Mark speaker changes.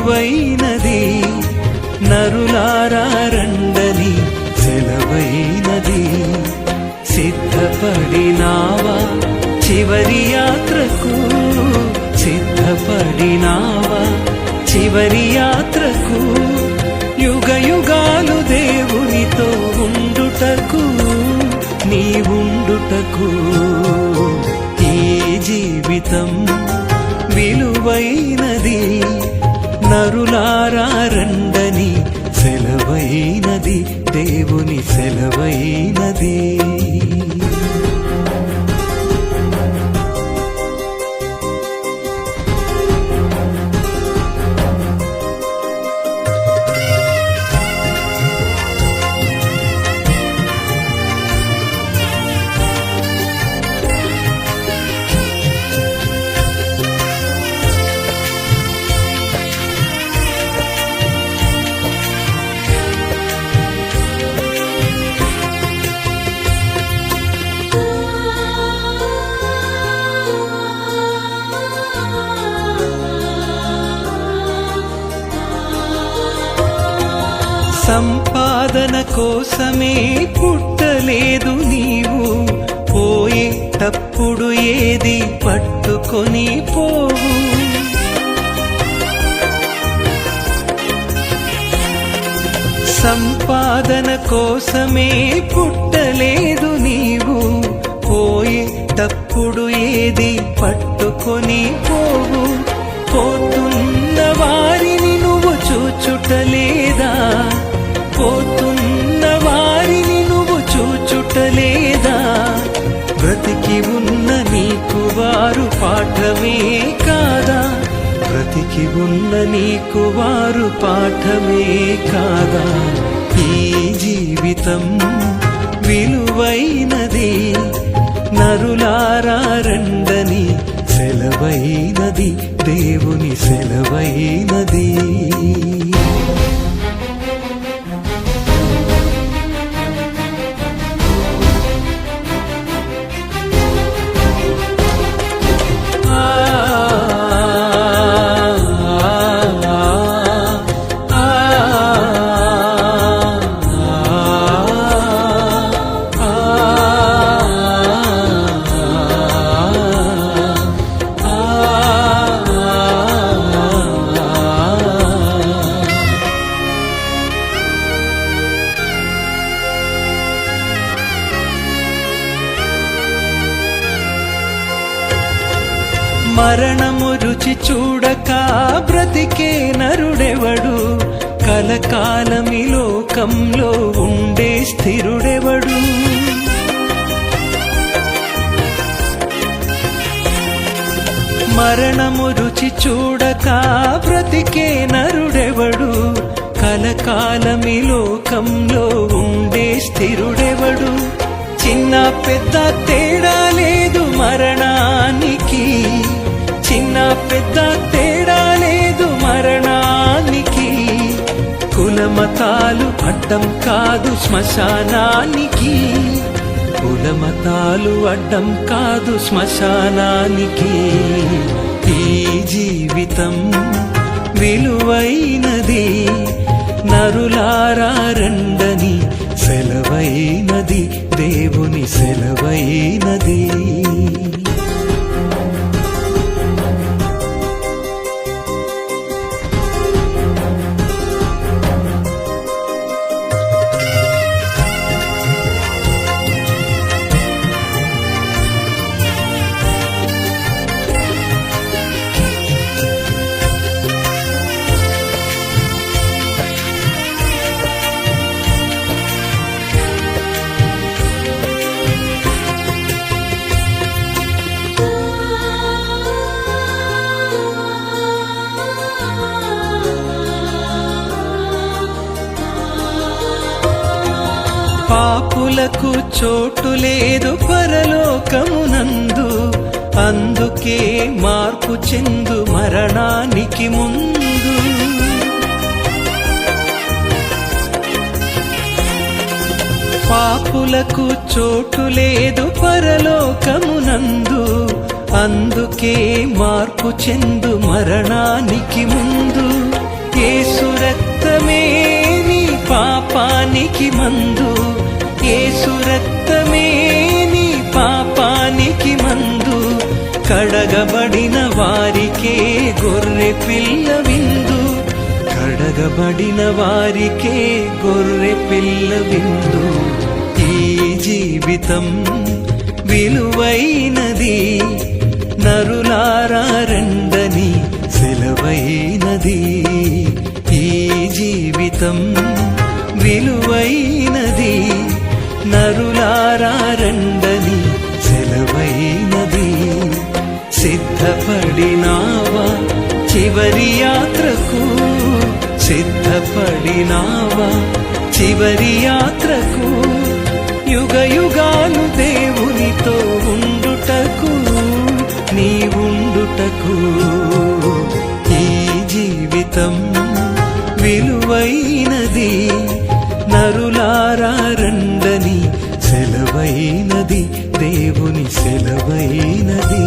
Speaker 1: విలువైనది నరులారా రండని సెలవైనది. సిద్ధపడినావా చివరి యాత్రకు, సిద్ధపడినావా చివరి యాత్రకు, యుగ యుగాలు దేవునితో ఉండుటకు, నీవుండుటకు. ఈ జీవితం విలువైనది నరులారా రండని సెలవైనది, దేవుని సెలవైనది. సంపాదన కోసమే పుట్టలేదు నీవు, పోయేటప్పుడు ఏది పట్టుకొని పోవు. సంపాదన కోసమే పుట్టలేదు నీవు, పోయేటప్పుడు ఏది పట్టుకొని పోవు. పోతున్న వారిని నువ్వు చూచుటలేదా, పోతున్న వారిని నువ్వు చూచుటలేదా. బ్రతికి ఉన్న నీకు వారు పాఠమే కాదా, బ్రతికి ఉన్న నీకు వారు పాఠమే కాదా. ఈ జీవితం విలువైనది నరులారా రండని సెలవైనది, దేవుని సెలవైనది. మరణము రుచి చూడక బ్రతికే నరుడెవడు, కలకాలమి లోకంలో ఉండే స్థిరుడెవడు. మరణము రుచి చూడక బ్రతికే నరుడెవడు, కలకాలమి లోకంలో ఉండే స్థిరుడెవడు. చిన్న పెద్ద తేడా లేదు మరణానికి, చిన్న పెద్ద తేడా లేదు మరణానికి. కులమతాలు అడ్డం కాదు శ్మశానానికి, కులమతాలు అడ్డం కాదు శ్మశానానికి. ఈ జీవితం విలువైనది నరులారా రండని సెలవైనది, దేవుని సెలవైనది. పాపులకు చోటు లేదు పరలోకమునందు, అందుకే మార్పు చెందు మరణానికి ముందు. పాపులకు చోటు లేదు పరలోకమునందు, అందుకే మార్పు చెందు మరణానికి ముందు. యేసు రక్తమే నీ పాపానికి మందు, యేసు రక్తమే నీ పాపానికి మందు. కడగబడిన వారికే గొర్రె పిల్ల విందు, కడగబడిన వారికే గొర్రె పిల్ల విందు. ఈ జీవితం విలువైనది, నరులారా రండని సెలవైనది. ఈ జీవితం విలువైనది, నరులారా రండని సెలవైనది. సిద్ధపడినావా చివరి యాత్రకు, సిద్ధపడినావా చివరి యాత్రకు. యుగ యుగాలు దేవునితో ఉండుటకు, నీ ఉండుటకు. ఈ జీవితం విలువైనది, నరులారా రండని సెలవైనది, దేవుని సెలవైనది.